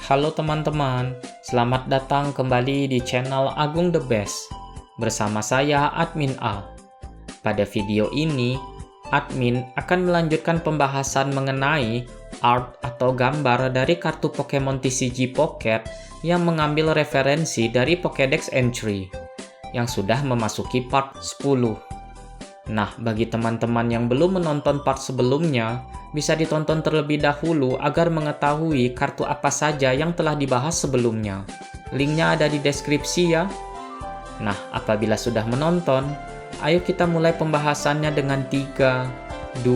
Halo teman-teman, selamat datang kembali di channel Agung The Best. Bersama saya Admin A. Pada video ini, admin akan melanjutkan pembahasan mengenai art atau gambar dari kartu Pokemon TCG Pocket yang mengambil referensi dari Pokédex Entry yang sudah memasuki part 10. Nah, bagi teman-teman yang belum menonton part sebelumnya, bisa ditonton terlebih dahulu agar mengetahui kartu apa saja yang telah dibahas sebelumnya. Linknya ada di deskripsi ya. Nah, apabila sudah menonton, ayo kita mulai pembahasannya dengan 3, 2,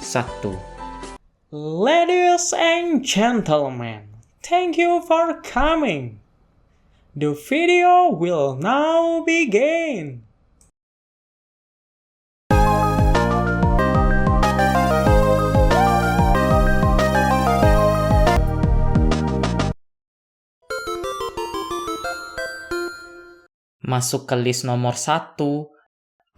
1. Ladies and gentlemen, thank you for coming. The video will now begin. Masuk ke list nomor 1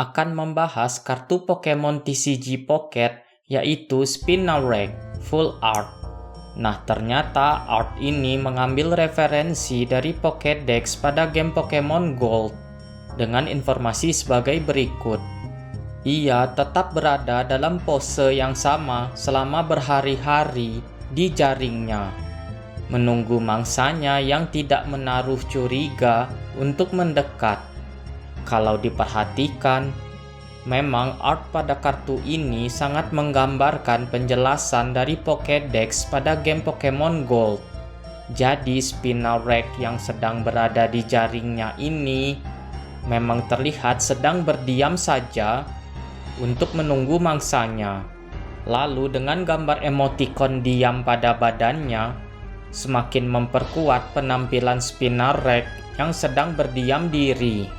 akan membahas kartu Pokemon TCG Pocket yaitu Spinarak Full Art. Nah, ternyata art ini mengambil referensi dari Pokédex pada game Pokemon Gold dengan informasi sebagai berikut. Ia tetap berada dalam pose yang sama selama berhari-hari di jaringnya, menunggu mangsanya yang tidak menaruh curiga untuk mendekat. Kalau diperhatikan, memang art pada kartu ini sangat menggambarkan penjelasan dari Pokédex pada game Pokemon Gold. Jadi Spinarak yang sedang berada di jaringnya ini memang terlihat sedang berdiam saja untuk menunggu mangsanya. Lalu dengan gambar emotikon diam pada badannya, semakin memperkuat penampilan Spinarak yang sedang berdiam diri.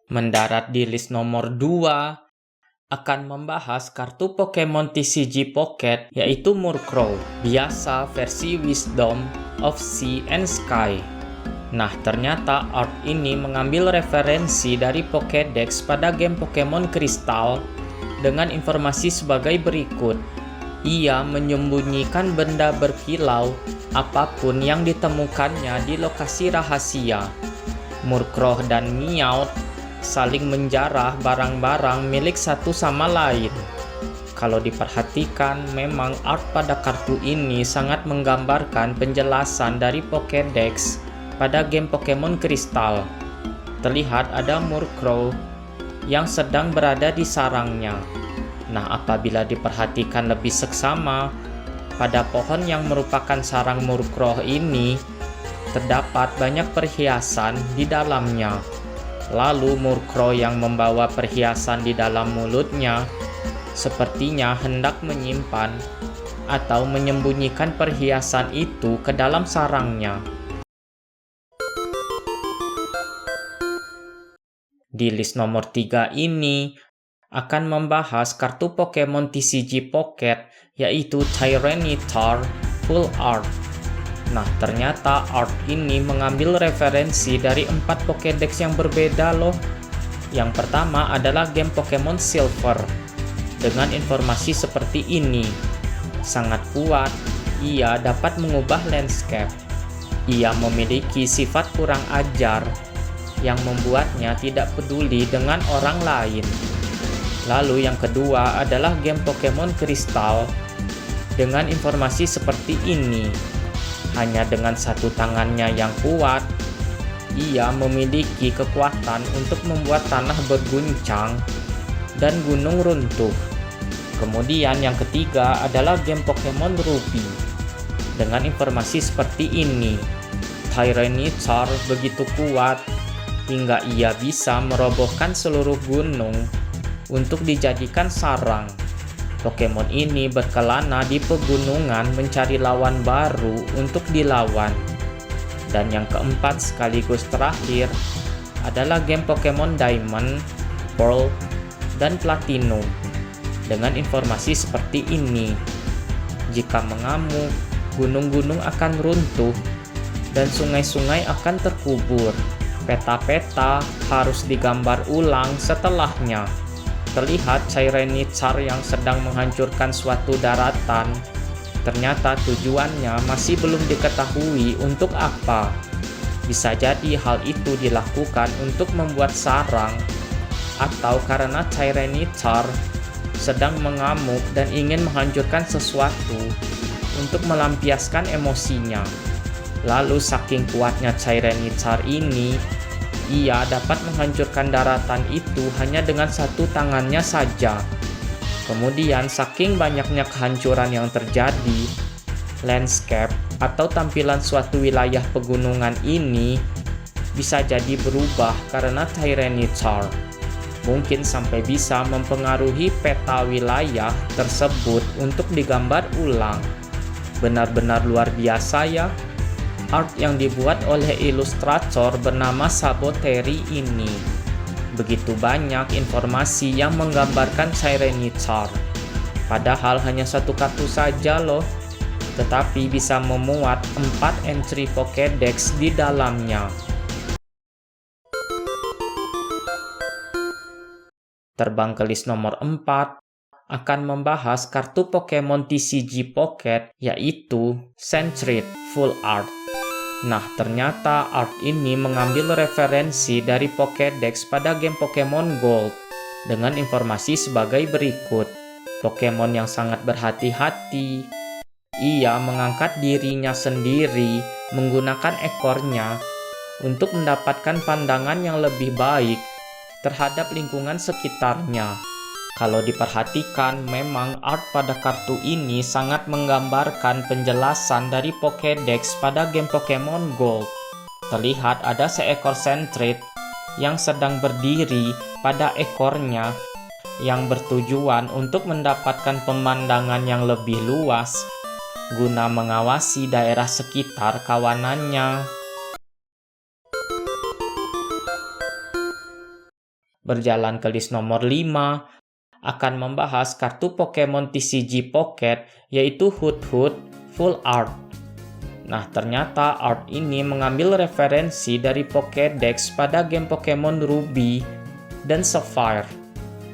Mendarat di list nomor 2 akan membahas kartu Pokemon TCG Pocket yaitu Murkrow, biasa versi Wisdom of Sea and Sky. Nah, ternyata art ini mengambil referensi dari Pokédex pada game Pokemon Kristal dengan informasi sebagai berikut. Ia menyembunyikan benda berkilau apapun yang ditemukannya di lokasi rahasia. Murkrow dan Meowth saling menjarah barang-barang milik satu sama lain. Kalau diperhatikan, memang art pada kartu ini sangat menggambarkan penjelasan dari Pokédex pada game Pokemon Kristal. Terlihat ada Murkrow yang sedang berada di sarangnya. Nah, apabila diperhatikan lebih seksama, pada pohon yang merupakan sarang Murkrow ini terdapat banyak perhiasan di dalamnya. Lalu Murkrow yang membawa perhiasan di dalam mulutnya sepertinya hendak menyimpan atau menyembunyikan perhiasan itu ke dalam sarangnya. Di list nomor 3 ini akan membahas kartu Pokemon TCG Pocket yaitu Tyranitar Full Art. Nah, ternyata art ini mengambil referensi dari 4 Pokédex yang berbeda loh. Yang pertama adalah game Pokemon Silver dengan informasi seperti ini. Sangat kuat, ia dapat mengubah landscape. Ia memiliki sifat kurang ajar yang membuatnya tidak peduli dengan orang lain. Lalu yang kedua adalah game Pokemon Kristal dengan informasi seperti ini. Hanya dengan satu tangannya yang kuat, ia memiliki kekuatan untuk membuat tanah berguncang dan gunung runtuh. Kemudian yang ketiga adalah game Pokemon Ruby dengan informasi seperti ini. Tyranitar begitu kuat hingga ia bisa merobohkan seluruh gunung untuk dijadikan sarang. Pokemon ini berkelana di pegunungan mencari lawan baru untuk dilawan. Dan yang keempat sekaligus terakhir adalah game Pokemon Diamond, Pearl, dan Platinum dengan informasi seperti ini. Jika mengamuk, gunung-gunung akan runtuh dan sungai-sungai akan terkubur. Peta-peta harus digambar ulang setelahnya. terlihat Tyranitar yang sedang menghancurkan suatu daratan. Ternyata tujuannya masih belum diketahui untuk apa. Bisa jadi hal itu dilakukan untuk membuat sarang, atau karena Tyranitar sedang mengamuk dan ingin menghancurkan sesuatu untuk melampiaskan emosinya. Lalu saking kuatnya Tyranitar ini, ia dapat menghancurkan daratan itu hanya dengan satu tangannya saja. Kemudian saking banyaknya kehancuran yang terjadi, landscape atau tampilan suatu wilayah pegunungan ini bisa jadi berubah karena Tyranitar. Mungkin sampai bisa mempengaruhi peta wilayah tersebut untuk digambar ulang. Benar-benar luar biasa ya. Art yang dibuat oleh ilustrator bernama Saboteri ini. Begitu banyak informasi yang menggambarkan Tyranitar. Padahal hanya satu kartu saja loh. Tetapi bisa memuat 4 entry Pokédex di dalamnya. Terbang ke list nomor 4 akan membahas kartu Pokemon TCG Pocket, yaitu Sentret Full Art. Nah, ternyata art ini mengambil referensi dari Pokédex pada game Pokemon Gold dengan informasi sebagai berikut. Pokemon yang sangat berhati-hati. Ia mengangkat dirinya sendiri menggunakan ekornya untuk mendapatkan pandangan yang lebih baik terhadap lingkungan sekitarnya. Kalau diperhatikan, memang art pada kartu ini sangat menggambarkan penjelasan dari Pokédex pada game Pokemon Gold. Terlihat ada seekor Sentret yang sedang berdiri pada ekornya yang bertujuan untuk mendapatkan pemandangan yang lebih luas guna mengawasi daerah sekitar kawanannya. Berjalan ke list nomor 5 akan membahas kartu Pokemon TCG Pocket, yaitu Hoothoot Full Art. Nah, ternyata art ini mengambil referensi dari Pokédex pada game Pokemon Ruby dan Sapphire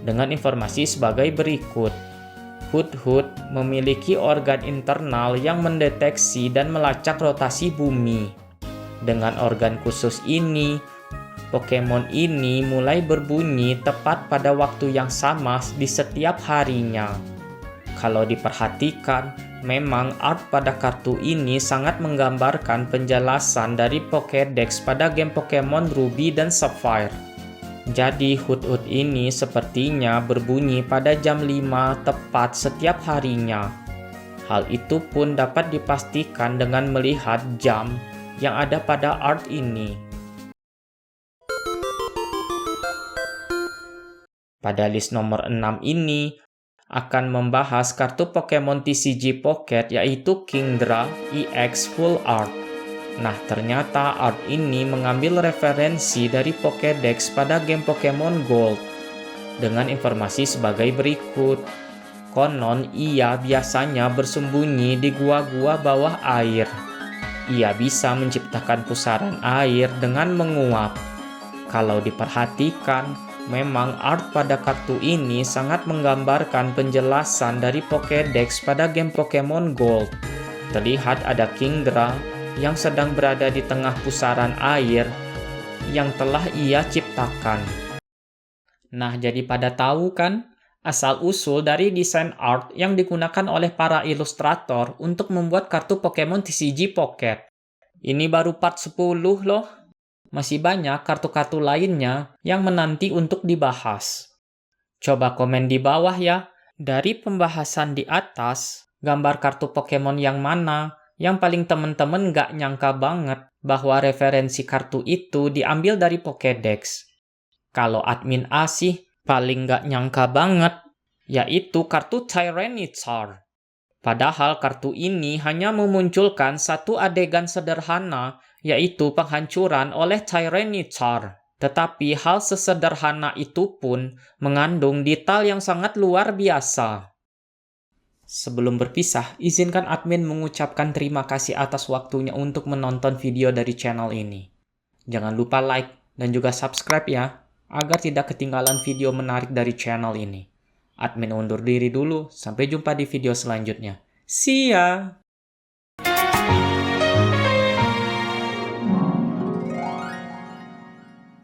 dengan informasi sebagai berikut. Hoothoot memiliki organ internal yang mendeteksi dan melacak rotasi bumi. Dengan organ khusus ini, Pokemon ini mulai berbunyi tepat pada waktu yang sama di setiap harinya. Kalau diperhatikan, memang art pada kartu ini sangat menggambarkan penjelasan dari Pokédex pada game Pokemon Ruby dan Sapphire. Jadi Hoothoot ini sepertinya berbunyi pada jam 5 tepat setiap harinya. Hal itu pun dapat dipastikan dengan melihat jam yang ada pada art ini. Pada list nomor 6 ini akan membahas kartu Pokemon TCG Pocket, yaitu Kingdra EX Full Art. Nah, ternyata art ini mengambil referensi dari Pokédex pada game Pokemon Gold dengan informasi sebagai berikut. Konon ia biasanya bersembunyi di gua-gua bawah air. Ia bisa menciptakan pusaran air dengan menguap. Kalau diperhatikan, memang art pada kartu ini sangat menggambarkan penjelasan dari Pokédex pada game Pokemon Gold. Terlihat ada Kingdra yang sedang berada di tengah pusaran air yang telah ia ciptakan. Nah, jadi pada tahu kan asal-usul dari desain art yang digunakan oleh para ilustrator untuk membuat kartu Pokemon TCG Pocket. Ini baru part 10 loh. Masih banyak kartu-kartu lainnya yang menanti untuk dibahas. Coba komen di bawah ya. Dari pembahasan di atas, gambar kartu Pokemon yang mana yang paling temen-temen gak nyangka banget bahwa referensi kartu itu diambil dari Pokédex. Kalau admin A sih paling gak nyangka banget, yaitu kartu Tyranitar. Padahal kartu ini hanya memunculkan satu adegan sederhana, yaitu penghancuran oleh Tyranitar. Tetapi hal sesederhana itu pun mengandung detail yang sangat luar biasa. Sebelum berpisah, izinkan admin mengucapkan terima kasih atas waktunya untuk menonton video dari channel ini. Jangan lupa like dan juga subscribe ya. agar tidak ketinggalan video menarik dari channel ini. Admin undur diri dulu, sampai jumpa di video selanjutnya. See ya!